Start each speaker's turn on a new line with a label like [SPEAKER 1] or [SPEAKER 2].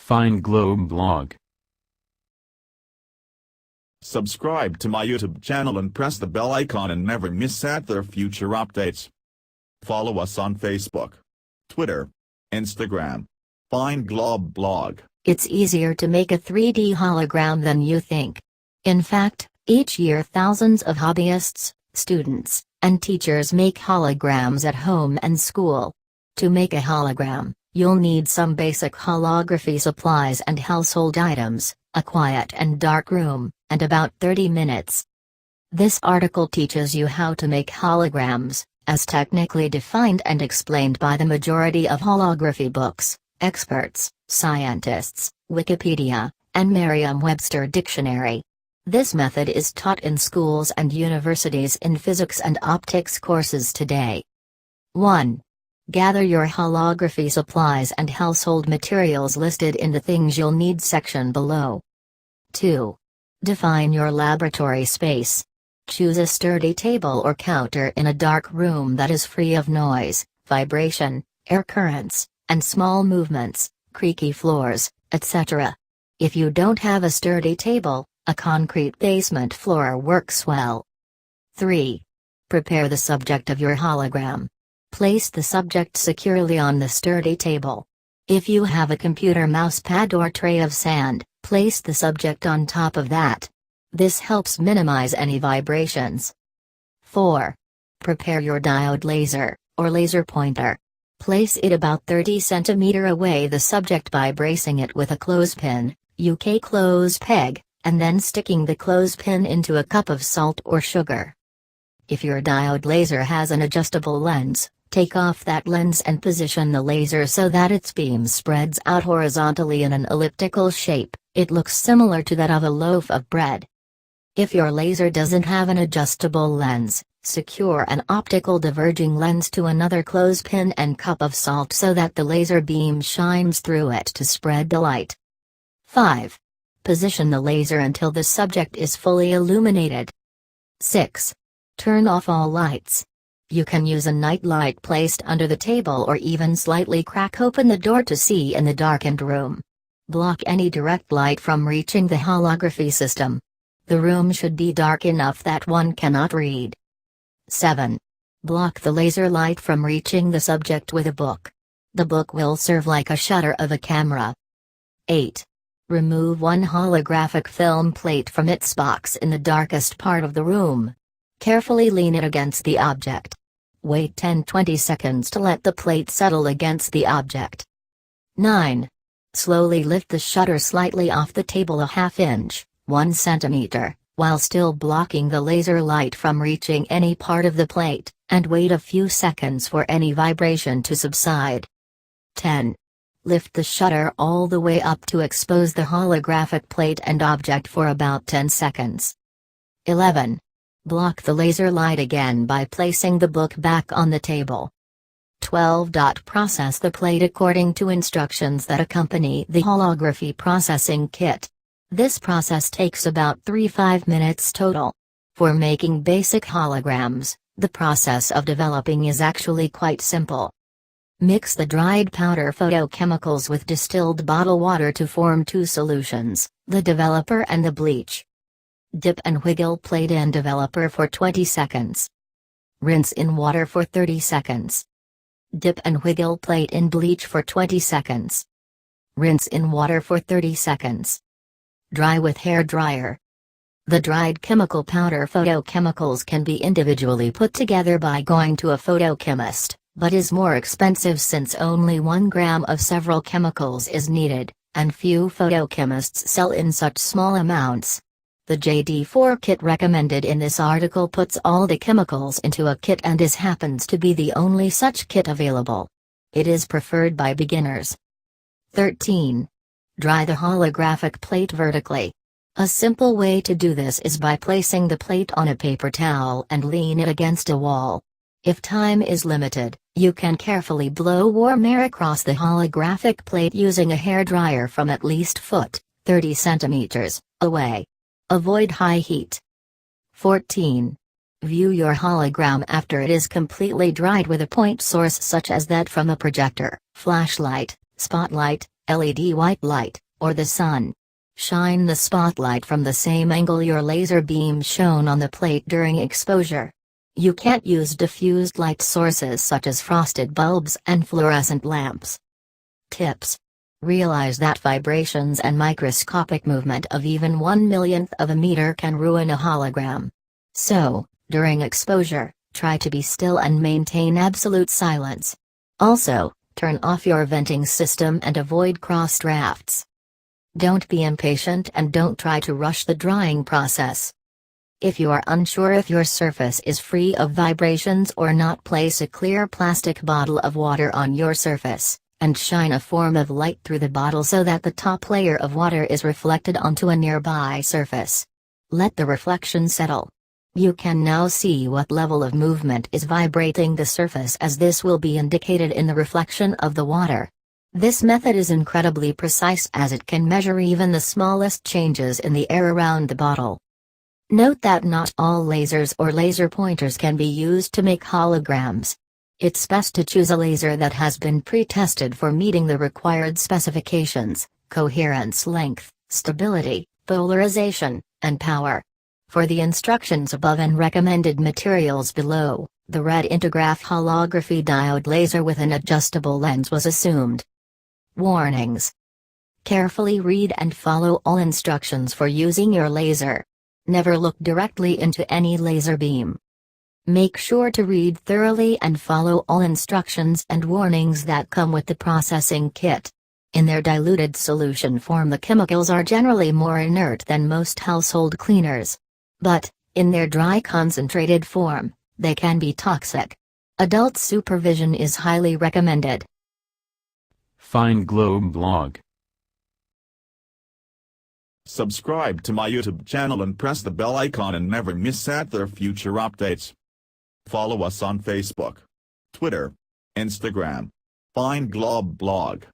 [SPEAKER 1] Find Globe blog.
[SPEAKER 2] Subscribe to my YouTube channel and press the bell icon and never miss out their future updates. Follow us on Facebook, Twitter, Instagram. Find Globe blog.
[SPEAKER 3] It's easier to make a 3D hologram than you think. In fact, each year thousands of hobbyists, students, and teachers make holograms at home and school. To make a hologram, you'll need some basic holography supplies and household items, a quiet and dark room, and about 30 minutes. This article teaches you how to make holograms, as technically defined and explained by the majority of holography books, experts, scientists, Wikipedia, and Merriam-Webster dictionary. This method is taught in schools and universities in physics and optics courses today. 1. Gather your holography supplies and household materials listed in the Things You'll Need section below. 2. Define your laboratory space. Choose a sturdy table or counter in a dark room that is free of noise, vibration, air currents, and small movements, creaky floors, etc. If you don't have a sturdy table, a concrete basement floor works well. 3. Prepare the subject of your hologram. Place the subject securely on the sturdy table. If you have a computer mousepad or tray of sand, place the subject on top of that. This helps minimize any vibrations. 4. Prepare your diode laser, or laser pointer. Place it about 30 cm away the subject by bracing it with a clothespin, UK clothes peg, and then sticking the clothespin into a cup of salt or sugar. If your diode laser has an adjustable lens, take off that lens and position the laser so that its beam spreads out horizontally in an elliptical shape. It looks similar to that of a loaf of bread. If your laser doesn't have an adjustable lens, secure an optical diverging lens to another clothespin and cup of salt so that the laser beam shines through it to spread the light. 5. Position the laser until the subject is fully illuminated. 6. Turn off all lights. You can use a night light placed under the table or even slightly crack open the door to see in the darkened room. Block any direct light from reaching the holography system. The room should be dark enough that one cannot read. 7. Block the laser light from reaching the subject with a book. The book will serve like a shutter of a camera. 8. Remove one holographic film plate from its box in the darkest part of the room. Carefully lean it against the object. Wait 10-20 seconds to let the plate settle against the object. 9. Slowly lift the shutter slightly off the table a ½ inch, 1 centimeter, while still blocking the laser light from reaching any part of the plate, and wait a few seconds for any vibration to subside. 10. Lift the shutter all the way up to expose the holographic plate and object for about 10 seconds. 11. Block the laser light again by placing the book back on the table. 12. Process the plate according to instructions that accompany the holography processing kit. This process takes about 3-5 minutes total. For making basic holograms, the process of developing is actually quite simple. Mix the dried powder photochemicals with distilled bottled water to form two solutions, the developer and the bleach. Dip and wiggle plate in developer for 20 seconds. Rinse in water for 30 seconds. Dip and wiggle plate in bleach for 20 seconds. Rinse in water for 30 seconds. Dry with hair dryer. The dried chemical powder photochemicals can be individually put together by going to a photochemist, but is more expensive since only 1 gram of several chemicals is needed, and few photochemists sell in such small amounts. The JD4 kit recommended in this article puts all the chemicals into a kit and happens to be the only such kit available. It is preferred by beginners. 13. Dry the holographic plate vertically. A simple way to do this is by placing the plate on a paper towel and lean it against a wall. If time is limited, you can carefully blow warm air across the holographic plate using a hairdryer from at least 30 centimeters, away. Avoid high heat. 14. View your hologram after it is completely dried with a point source such as that from a projector, flashlight, spotlight, LED white light, or the sun. Shine the spotlight from the same angle your laser beam shone on the plate during exposure. You can't use diffused light sources such as frosted bulbs and fluorescent lamps. Tips. Realize that vibrations and microscopic movement of even 1/1,000,000th of a meter can ruin a hologram. So, during exposure, try to be still and maintain absolute silence. Also, turn off your venting system and avoid cross drafts. Don't be impatient and don't try to rush the drying process. If you are unsure if your surface is free of vibrations or not, place a clear plastic bottle of water on your surface, and shine a form of light through the bottle so that the top layer of water is reflected onto a nearby surface. Let the reflection settle. You can now see what level of movement is vibrating the surface, as this will be indicated in the reflection of the water. This method is incredibly precise as it can measure even the smallest changes in the air around the bottle. Note that not all lasers or laser pointers can be used to make holograms. It's best to choose a laser that has been pre-tested for meeting the required specifications: coherence, length, stability, polarization, and power. For the instructions above and recommended materials below, the red Integraph holography diode laser with an adjustable lens was assumed. Warnings. Carefully read and follow all instructions for using your laser. Never look directly into any laser beam. Make sure to read thoroughly and follow all instructions and warnings that come with the processing kit. In their diluted solution form, the chemicals are generally more inert than most household cleaners. But, in their dry concentrated form, they can be toxic. Adult supervision is highly recommended.
[SPEAKER 1] Find Globe blog.
[SPEAKER 2] Subscribe to my YouTube channel and press the bell icon and never miss out their future updates. Follow us on Facebook, Twitter, Instagram. Find Globe blog.